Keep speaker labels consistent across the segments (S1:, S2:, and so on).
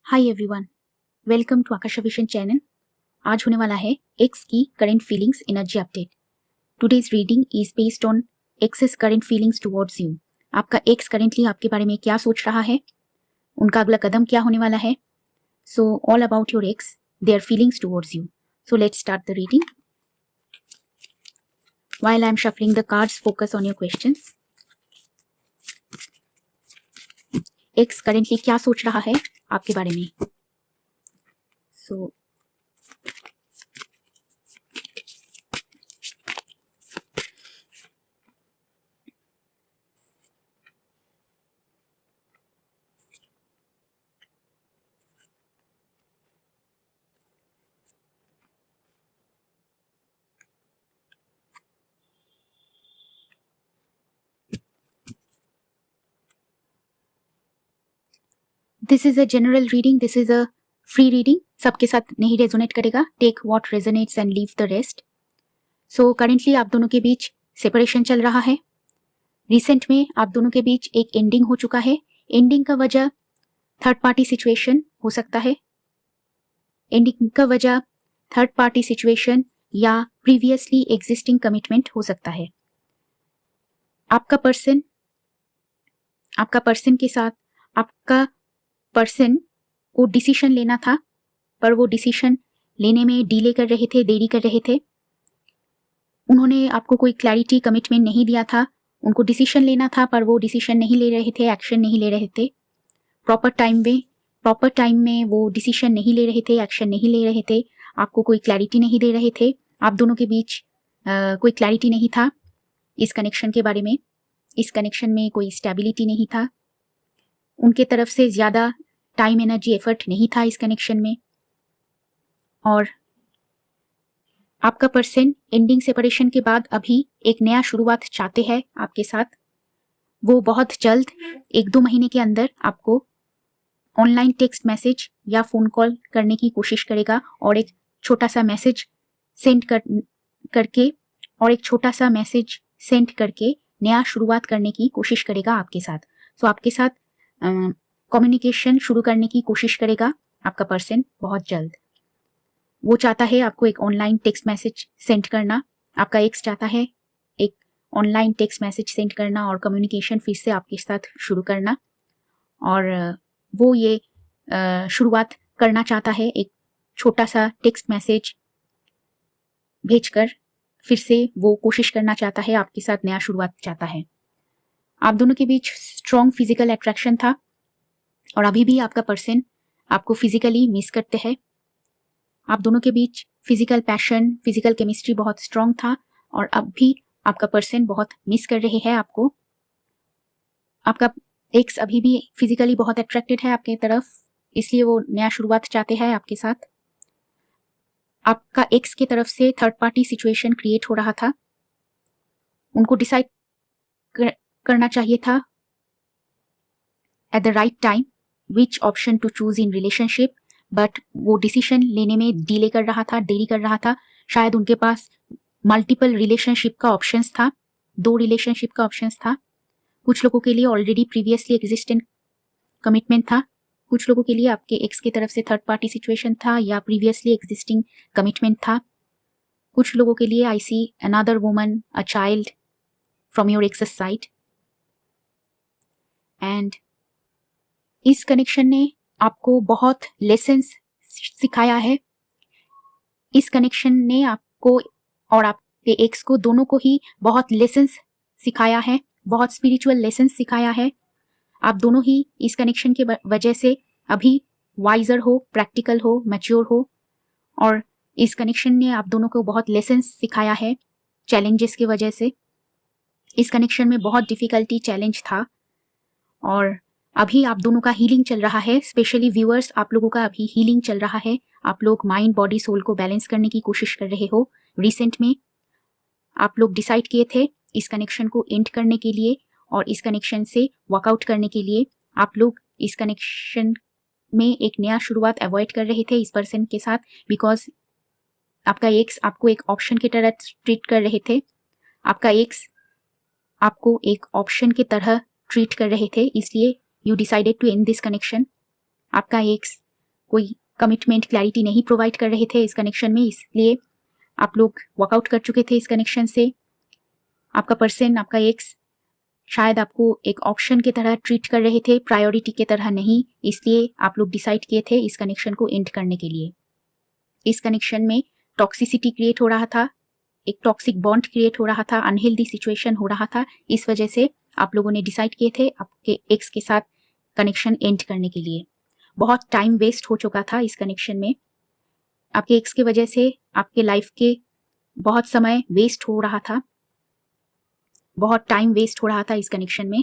S1: Hi everyone, welcome to Akasha vision channel. आज होने वाला है एक्स की current feelings energy update. Today's reading is based on ex's current feelings towards you. आपका ex currently आपके बारे में क्या सोच रहा है, उनका अगला कदम क्या होने वाला है। So all about your ex, their feelings towards you. So let's start the reading. While I am shuffling the cards, focus on your questions. Ex currently क्या सोच रहा है आपके बारे में। So this is a general reading, this is a free reading, सबके साथ नहीं रेजोनेट करेगा। Take what resonates and leave the rest. So currently आप दोनों के बीच सेपरेशन चल रहा है। रिसेंट में आप दोनों के बीच एक एंडिंग हो चुका है। एंडिंग का वजह थर्ड पार्टी सिचुएशन हो सकता है। एंडिंग का वजह थर्ड पार्टी सिचुएशन या प्रीवियसली एग्जिस्टिंग कमिटमेंट हो सकता है। आपका पर्सन के साथ आपका पर्सन को डिसीजन लेना था, पर वो डिसीजन लेने में डिले कर रहे थे, देरी कर रहे थे। उन्होंने आपको कोई क्लैरिटी कमिटमेंट नहीं दिया था। उनको डिसीजन लेना था, पर वो डिसीजन नहीं ले रहे थे, एक्शन नहीं ले रहे थे। प्रॉपर टाइम में वो डिसीजन नहीं ले रहे थे, एक्शन नहीं ले रहे थे, आपको कोई क्लैरिटी नहीं दे रहे थे। आप दोनों के बीच कोई क्लैरिटी नहीं था इस कनेक्शन के बारे में। इस कनेक्शन में कोई स्टेबिलिटी नहीं था। उनके तरफ से ज़्यादा टाइम, एनर्जी, एफर्ट नहीं था इस कनेक्शन में। और आपका पर्सन एंडिंग सेपरेशन के बाद अभी एक नया शुरुआत चाहते हैं आपके साथ। वो बहुत जल्द 1-2 महीने के अंदर आपको ऑनलाइन टेक्स्ट मैसेज या फ़ोन कॉल करने की कोशिश करेगा और एक छोटा सा मैसेज सेंड करके नया शुरुआत करने की कोशिश करेगा आपके साथ। सो आपके साथ कम्युनिकेशन शुरू करने की कोशिश करेगा आपका पर्सन बहुत जल्द। वो चाहता है आपको एक ऑनलाइन टेक्स्ट मैसेज सेंड करना। आपका एक्स चाहता है एक ऑनलाइन टेक्स्ट मैसेज सेंड करना और कम्युनिकेशन फिर से आपके साथ शुरू करना। और वो ये शुरुआत करना चाहता है एक छोटा सा टेक्स्ट मैसेज भेजकर। फिर से वो कोशिश करना चाहता है आपके साथ नया शुरुआत चाहता है। आप दोनों के बीच स्ट्रॉन्ग फिजिकल अट्रैक्शन था और अभी भी आपका पर्सन आपको फिजिकली मिस करते हैं। आप दोनों के बीच फिजिकल पैशन, फिजिकल केमिस्ट्री बहुत स्ट्रॉन्ग था और अब भी आपका पर्सन बहुत मिस कर रहे हैं आपको। आपका एक्स अभी भी फिजिकली बहुत अट्रैक्टेड है आपके तरफ, इसलिए वो नया शुरुआत चाहते हैं आपके साथ। आपका एक्स की तरफ से थर्ड पार्टी सिचुएशन क्रिएट हो रहा था। उनको डिसाइड करना चाहिए था at the right time which option to choose in relationship, but वो डिसीजन लेने में डिले कर रहा था, देरी कर रहा था। शायद उनके पास मल्टीपल रिलेशनशिप का ऑप्शंस था, 2 रिलेशनशिप का ऑप्शंस था। कुछ लोगों के लिए ऑलरेडी प्रीवियसली एग्जिस्टेंट कमिटमेंट था, कुछ लोगों के लिए आपके एक्स की तरफ से थर्ड पार्टी सिचुएशन था या प्रीवियसली एग्जिस्टिंग कमिटमेंट था। कुछ लोगों के लिए I see another woman, a child from your ex's side. And इस कनेक्शन ने आपको बहुत लेसन्स सिखाया है। इस कनेक्शन ने आपको और आपके एक्स को दोनों को ही बहुत लेसन्स सिखाया है, बहुत स्पिरिचुअल लेसन्स सिखाया है। आप दोनों ही इस कनेक्शन के वजह से अभी वाइजर हो, प्रैक्टिकल हो, मैच्योर हो। और इस कनेक्शन ने आप दोनों को बहुत लेसन्स सिखाया है चैलेंजेस की वजह से। इस कनेक्शन में बहुत डिफिकल्टी, चैलेंज था और अभी आप दोनों का हीलिंग चल रहा है। स्पेशली व्यूअर्स, आप लोगों का अभी हीलिंग चल रहा है। आप लोग माइंड, बॉडी, सोल को बैलेंस करने की कोशिश कर रहे हो। रिसेंट में आप लोग डिसाइड किए थे इस कनेक्शन को एंड करने के लिए और इस कनेक्शन से वर्कआउट करने के लिए। आप लोग इस कनेक्शन में एक नया शुरुआत अवॉइड कर रहे थे इस पर्सन के साथ, बिकॉज आपका एक्स आपको एक ऑप्शन की तरह ट्रीट कर रहे थे। आपका एक्स आपको एक ऑप्शन की तरह ट्रीट कर रहे थे, इसलिए you decided to end this connection. आपका एक्स कोई कमिटमेंट क्लैरिटी नहीं प्रोवाइड कर रहे थे इस कनेक्शन में, इसलिए आप लोग वॉकआउट कर चुके थे इस कनेक्शन से। आपका पर्सन, आपका एक्स शायद आपको एक ऑप्शन की तरह ट्रीट कर रहे थे, प्रायोरिटी की तरह नहीं, इसलिए आप लोग डिसाइड किए थे इस कनेक्शन को एंड करने के लिए। इस कनेक्शन में टॉक्सिसिटी क्रिएट हो रहा था, एक टॉक्सिक बॉन्ड क्रिएट हो रहा था, अनहेल्दी सिचुएशन हो रहा था। इस वजह से आप लोगों ने डिसाइड किए थे आपके एक्स के साथ कनेक्शन एंड करने के लिए। बहुत टाइम वेस्ट हो चुका था इस कनेक्शन में, आपके एक्स की वजह से आपके लाइफ के बहुत समय वेस्ट हो रहा था, बहुत टाइम वेस्ट हो रहा था इस कनेक्शन में।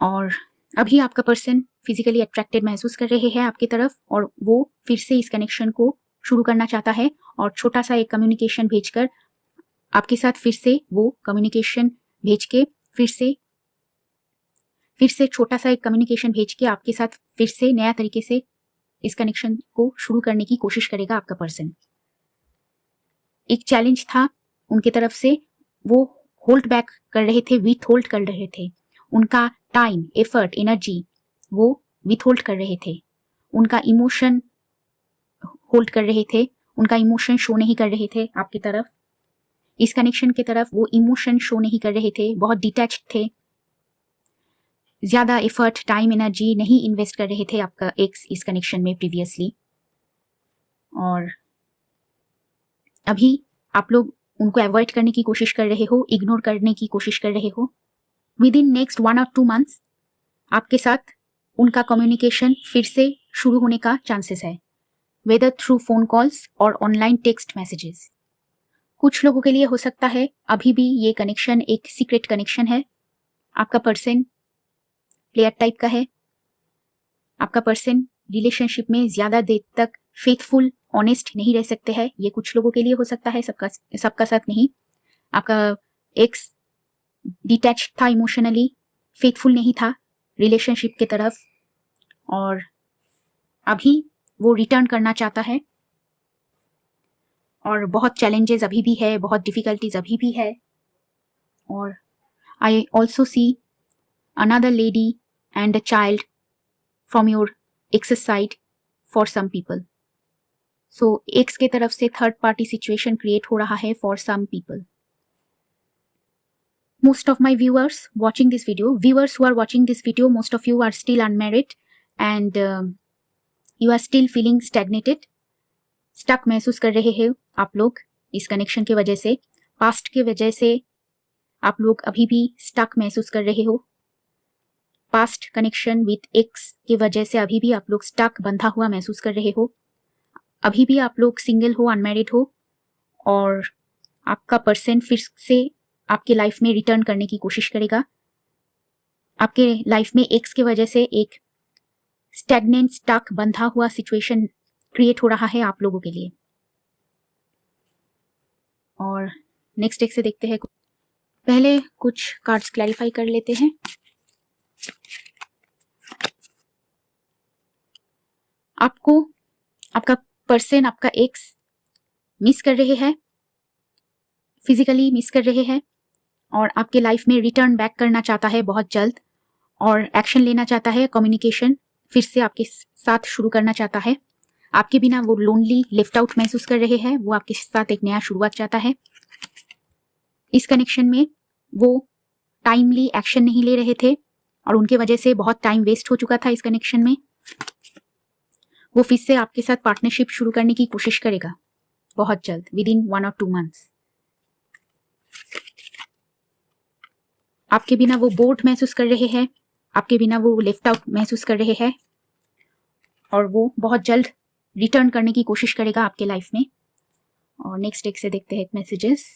S1: और अभी आपका पर्सन फिजिकली अट्रैक्टेड महसूस कर रहे हैं आपकी तरफ, और वो फिर से इस कनेक्शन को शुरू करना चाहता है और छोटा सा एक कम्युनिकेशन भेजकर आपके साथ फिर से वो कम्युनिकेशन भेज के फिर से छोटा सा एक कम्युनिकेशन भेज के आपके साथ फिर से नया तरीके से इस कनेक्शन को शुरू करने की कोशिश करेगा आपका पर्सन। एक चैलेंज था उनके तरफ से, वो होल्ड बैक कर रहे थे, विथ होल्ड कर रहे थे, उनका टाइम, एफर्ट, एनर्जी वो विथ होल्ड कर रहे थे, उनका इमोशन होल्ड कर रहे थे, उनका इमोशन शो नहीं कर रहे थे आपकी तरफ, इस कनेक्शन की तरफ वो इमोशन शो नहीं कर रहे थे, बहुत डिटैच्ड थे, ज्यादा एफर्ट, टाइम, एनर्जी नहीं इन्वेस्ट कर रहे थे आपका एक्स इस कनेक्शन में प्रीवियसली। और अभी आप लोग उनको अवॉइड करने की कोशिश कर रहे हो, इग्नोर करने की कोशिश कर रहे हो। विद इन नेक्स्ट 1 और 2 मंथ्स आपके साथ उनका कम्युनिकेशन फिर से शुरू होने का चांसेस है, वेदर थ्रू फोन कॉल्स और ऑनलाइन टेक्स्ट मैसेजेस। कुछ लोगों के लिए हो सकता है अभी भी ये कनेक्शन एक सीक्रेट कनेक्शन है, आपका पर्सन प्लेयर टाइप का है, आपका पर्सन रिलेशनशिप में ज्यादा देर तक फेथफुल, ऑनेस्ट नहीं रह सकते हैं, ये कुछ लोगों के लिए हो सकता है, सबका साथ नहीं। आपका एक्स डिटैच था इमोशनली, फेथफुल नहीं था रिलेशनशिप की तरफ, और अभी वो रिटर्न करना चाहता है, और बहुत चैलेंजेस अभी भी है, बहुत डिफिकल्टीज अभी भी है। और I also see another lady and a child from your ex side for some people. So ex के तरफ से थर्ड पार्टी सिचुएशन क्रिएट हो रहा है for some people. Most of my viewers watching this video, viewers who are watching this video, most of you are still unmarried and you are still feeling stagnated, stuck महसूस कर रहे हैं आप लोग इस कनेक्शन की वजह से, पास्ट के वजह से आप लोग अभी भी स्टक महसूस कर रहे हो, पास्ट कनेक्शन विथ एक्स की वजह से अभी भी आप लोग स्टक, बंधा हुआ महसूस कर रहे हो, अभी भी आप लोग सिंगल हो, अनमैरिड हो, और आपका पर्सन फिर से आपके लाइफ में रिटर्न करने की कोशिश करेगा। आपके लाइफ में एक्स की वजह से एक स्टैग्नेंट, स्टक, बंधा हुआ सिचुएशन क्रिएट हो रहा है आप लोगों के लिए। और नेक्स्ट एक से देखते हैं, पहले कुछ कार्ड्स क्लैरिफाई कर लेते हैं। आपको आपका पर्सन, आपका एक्स मिस कर रहे हैं, फिजिकली मिस कर रहे हैं, और आपके लाइफ में रिटर्न बैक करना चाहता है बहुत जल्द, और एक्शन लेना चाहता है, कम्युनिकेशन फिर से आपके साथ शुरू करना चाहता है। आपके बिना वो लोनली, लेफ्ट आउट महसूस कर रहे हैं, वो आपके साथ एक नया शुरुआत चाहता है। इस कनेक्शन में वो टाइमली एक्शन नहीं ले रहे थे और उनके वजह से बहुत टाइम वेस्ट हो चुका था इस कनेक्शन में। वो फिर से आपके साथ पार्टनरशिप शुरू करने की कोशिश करेगा बहुत जल्द, विद इन 1 और 2 मंथ्स। आपके बिना वो बोर्ड महसूस कर रहे हैं, आपके बिना वो लेफ्ट आउट महसूस कर रहे हैं, और वो बहुत जल्द रिटर्न करने की कोशिश करेगा आपके लाइफ में। और नेक्स्ट एक से देखते हैं मैसेजेस।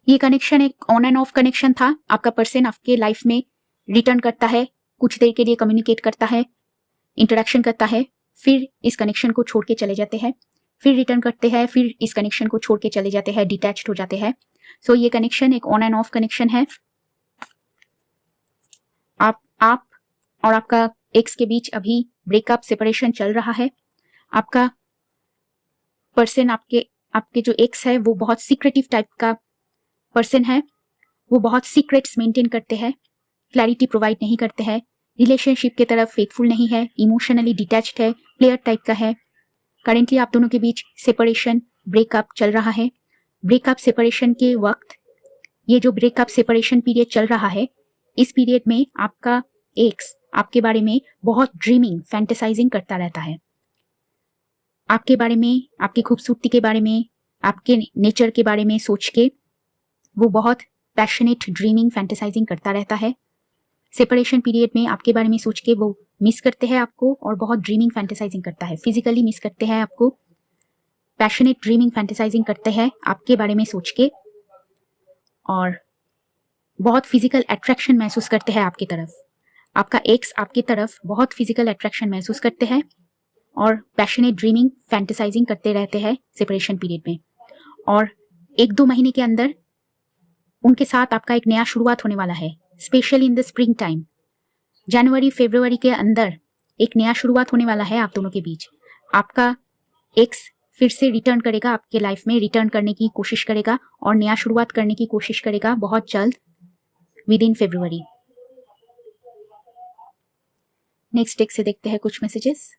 S1: ये कनेक्शन एक ऑन एंड ऑफ कनेक्शन था। आपका पर्सन आपके लाइफ में रिटर्न करता है, कुछ देर के लिए कम्युनिकेट करता है, इंटरेक्शन करता है, फिर इस कनेक्शन को छोड़ के चले जाते हैं, फिर रिटर्न करते हैं, फिर इस कनेक्शन को छोड़ के चले जाते हैं, डिटैच्ड हो जाते हैं। ये कनेक्शन एक ऑन एंड ऑफ कनेक्शन है। आप और आपका एक्स के बीच अभी ब्रेकअप सेपरेशन चल रहा है। आपका पर्सन आपके जो एक्स है वो बहुत सीक्रेटिव टाइप का पर्सन है। वो बहुत सीक्रेट्स मेंटेन करते हैं, क्लैरिटी प्रोवाइड नहीं करते हैं, रिलेशनशिप के तरफ फेथफुल नहीं है, इमोशनली डिटैच्ड है, प्लेयर टाइप का है। करेंटली आप दोनों के बीच सेपरेशन ब्रेकअप चल रहा है। ब्रेकअप सेपरेशन के वक्त, ये जो ब्रेकअप सेपरेशन पीरियड चल रहा है, इस पीरियड में आपका एक्स आपके बारे में बहुत ड्रीमिंग फैंटेसाइजिंग करता रहता है। आपके बारे में, आपकी खूबसूरती के बारे में, आपके नेचर के बारे में सोच के वो बहुत पैशनेट ड्रीमिंग फैंटेसाइजिंग करता रहता है। सेपरेशन पीरियड में आपके बारे में सोच के वो मिस करते हैं आपको और बहुत ड्रीमिंग फैंटेसाइजिंग करता है। फिजिकली मिस करते हैं आपको, पैशनेट ड्रीमिंग फैंटेसाइजिंग करते हैं आपके बारे में सोच के, और बहुत फिजिकल अट्रैक्शन महसूस करते हैं आपकी तरफ। आपका एक्स आपकी तरफ बहुत फिजिकल अट्रैक्शन महसूस करते हैं और पैशनेट ड्रीमिंग फैंटेसाइजिंग करते रहते हैं सेपरेशन पीरियड में। और 1-2 महीने के अंदर उनके साथ आपका एक नया शुरुआत होने वाला है, specially in the spring time. जनवरी फरवरी के अंदर एक नया शुरुआत होने वाला है आप दोनों के बीच। आपका एक्स फिर से रिटर्न करेगा आपके लाइफ में, रिटर्न करने की कोशिश करेगा और नया शुरुआत करने की कोशिश करेगा बहुत जल्द, with in February. Next deck से देखते हैं कुछ मैसेजेस।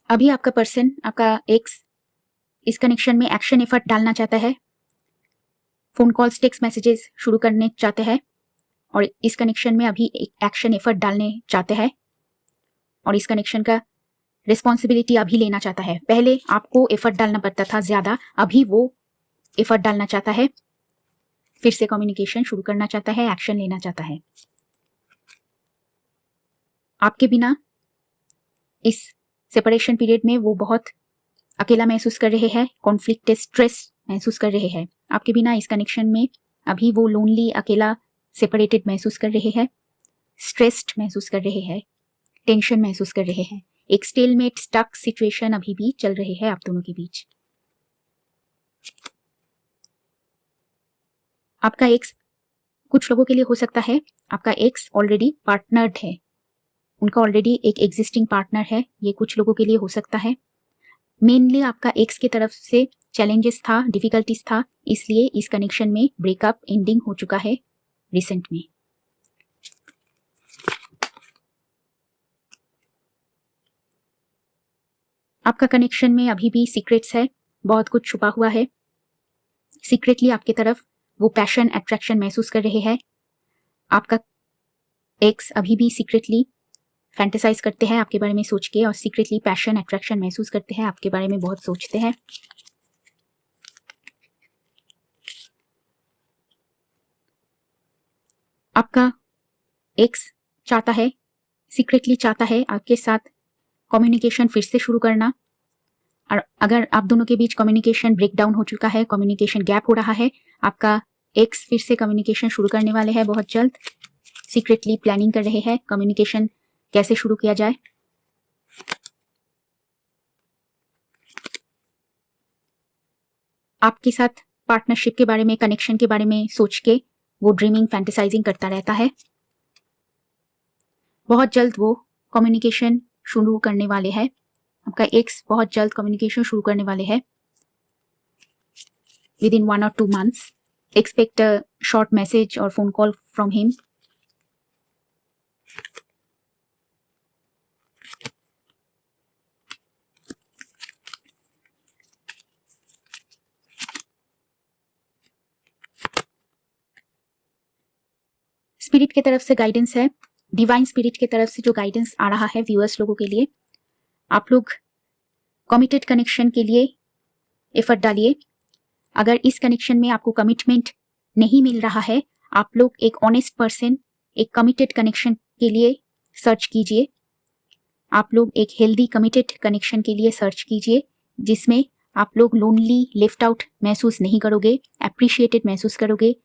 S1: अभी आपका पर्सन, आपका एक्स इस कनेक्शन में एक्शन एफर्ट डालना चाहता है, फोन कॉल्स टेक्स्ट मैसेजेस शुरू करने चाहते हैं और इस कनेक्शन में अभी एक एक्शन एफर्ट डालने चाहते हैं और इस कनेक्शन का रिस्पॉन्सिबिलिटी अभी लेना चाहता है। पहले आपको एफर्ट डालना पड़ता था ज्यादा, अभी वो एफर्ट डालना चाहता है, फिर से कम्युनिकेशन शुरू करना चाहता है, एक्शन लेना चाहता है। आपके बिना इस सेपरेशन पीरियड में वो बहुत अकेला महसूस कर रहे हैं, कॉन्फ्लिक्ट स्ट्रेस महसूस कर रहे हैं। आपके बिना इस कनेक्शन में अभी वो लोनली, अकेला, सेपरेटेड महसूस कर रहे हैं, स्ट्रेस्ड महसूस कर रहे हैं, टेंशन महसूस कर रहे हैं। एक स्टेलमेट स्टक सिचुएशन अभी भी चल रही है आप दोनों के बीच। आपका एक्स, कुछ लोगों के लिए हो सकता है आपका एक्स ऑलरेडी पार्टनर्ड है, उनका ऑलरेडी एक एग्जिस्टिंग पार्टनर है, ये कुछ लोगों के लिए हो सकता है। मेनली आपका एक्स की तरफ से चैलेंजेस था, डिफिकल्टीज था, इसलिए इस कनेक्शन में ब्रेकअप एंडिंग हो चुका है रिसेंट में। आपका कनेक्शन में अभी भी सीक्रेट्स है, बहुत कुछ छुपा हुआ है। सीक्रेटली आपकी तरफ वो पैशन, अट्रैक्शन महसूस कर रहे हैं। आपका एक्स अभी भी सीक्रेटली फैंटेसाइज करते हैं आपके बारे में सोच के और सीक्रेटली पैशन, अट्रैक्शन महसूस करते हैं, आपके बारे में बहुत सोचते हैं। आपका एक्स चाहता है, सीक्रेटली चाहता है आपके साथ कम्युनिकेशन फिर से शुरू करना, और अगर आप दोनों के बीच कम्युनिकेशन ब्रेक डाउन हो चुका है, कम्युनिकेशन गैप हो रहा है, आपका एक्स फिर से कम्युनिकेशन शुरू करने वाले हैं बहुत जल्द। सीक्रेटली प्लानिंग कर रहे हैं कम्युनिकेशन कैसे शुरू किया जाए। आपके साथ पार्टनरशिप के बारे में, कनेक्शन के बारे में सोच के वो ड्रीमिंग, फैंटेसाइजिंग करता रहता है। बहुत जल्द वो कम्युनिकेशन शुरू करने वाले हैं, आपका एक्स बहुत जल्द कम्युनिकेशन शुरू करने वाले हैं। With in 1 or 2 months expect a short message or phone call from him. Spirit की तरफ से गाइडेंस है, डिवाइन स्पिरिट की तरफ से जो गाइडेंस आ रहा है व्यूअर्स लोगों के लिए, आप लोग कमिटेड कनेक्शन के लिए एफर्ट डालिए। अगर इस कनेक्शन में आपको कमिटमेंट नहीं मिल रहा है, आप लोग एक ऑनेस्ट पर्सन, एक कमिटेड कनेक्शन के लिए सर्च कीजिए। आप लोग एक हेल्दी कमिटेड कनेक्शन के लिए सर्च कीजिए, जिसमें आप लोग लोनली, लेफ्ट आउट महसूस नहीं करोगे, अप्रिशिएटेड महसूस करोगे,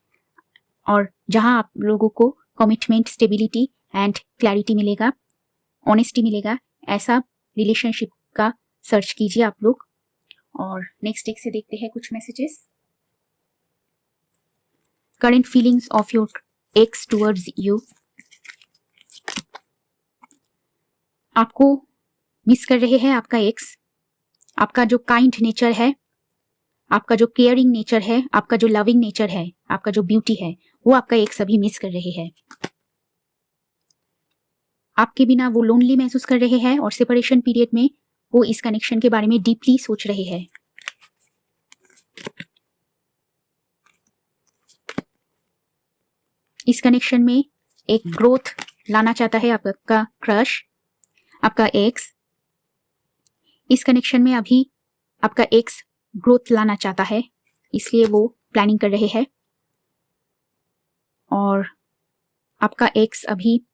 S1: और जहां आप लोगों को कमिटमेंट, स्टेबिलिटी एंड क्लैरिटी मिलेगा, ऑनेस्टी मिलेगा, ऐसा रिलेशनशिप का सर्च कीजिए आप लोग। और नेक्स्ट एक से देखते हैं कुछ messages. Current feelings of your x towards you. आपको मिस कर रहे हैं आपका एक्स। आपका जो काइंड नेचर है, आपका जो केयरिंग नेचर है, आपका जो लविंग नेचर है, आपका जो ब्यूटी है, वो आपका एक्स अभी मिस कर रहे हैं। आपके बिना वो लोनली महसूस कर रहे हैं और सेपरेशन पीरियड में वो इस कनेक्शन के बारे में डीपली सोच रहे हैं। इस कनेक्शन में एक ग्रोथ लाना चाहता है आपका क्रश, आपका एक्स। इस कनेक्शन में अभी आपका एक्स ग्रोथ लाना चाहता है, इसलिए वो प्लानिंग कर रहे हैं। और आपका एक्स अभी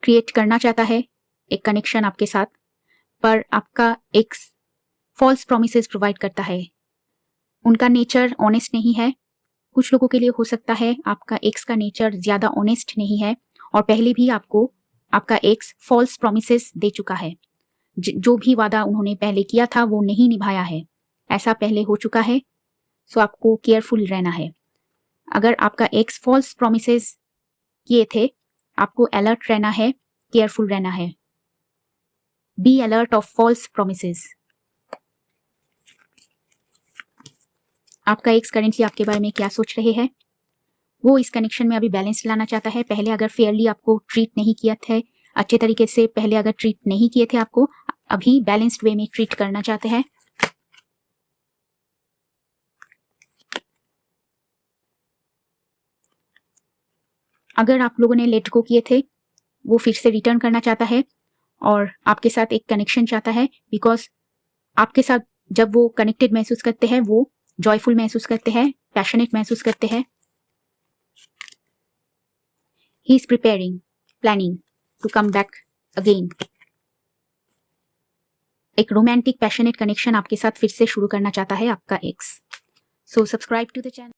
S1: क्रिएट करना चाहता है एक कनेक्शन आपके साथ, पर आपका एक्स फॉल्स प्रॉमिसेस प्रोवाइड करता है। उनका नेचर ऑनेस्ट नहीं है। कुछ लोगों के लिए हो सकता है आपका एक्स का नेचर ज्यादा ऑनेस्ट नहीं है और पहले भी आपको आपका एक्स फॉल्स प्रॉमिसेस दे चुका है। जो भी वादा उन्होंने पहले किया था वो नहीं निभाया है, ऐसा पहले हो चुका है। सो आपको केयरफुल रहना है। अगर आपका एक्स फॉल्स प्रॉमिसेस किए थे, आपको अलर्ट रहना है, केयरफुल रहना है। Be alert of false promises. आपका एक्स करेंटली आपके बारे में क्या सोच रहे हैं? वो इस कनेक्शन में अभी बैलेंस लाना चाहता है। पहले अगर फेयरली आपको ट्रीट नहीं किया था, अच्छे तरीके से पहले अगर ट्रीट नहीं किए थे आपको, अभी बैलेंस्ड वे में ट्रीट करना चाहते हैं। अगर आप लोगों ने लेट गो किए थे, वो फिर से रिटर्न करना चाहता है और आपके साथ एक कनेक्शन चाहता है, बिकॉज आपके साथ जब वो कनेक्टेड महसूस करते हैं, वो जॉयफुल महसूस करते हैं, पैशनेट महसूस करते हैं। He is preparing, planning to come back again. एक रोमांटिक पैशनेट कनेक्शन आपके साथ फिर से शुरू करना चाहता है आपका ex. So subscribe to the channel.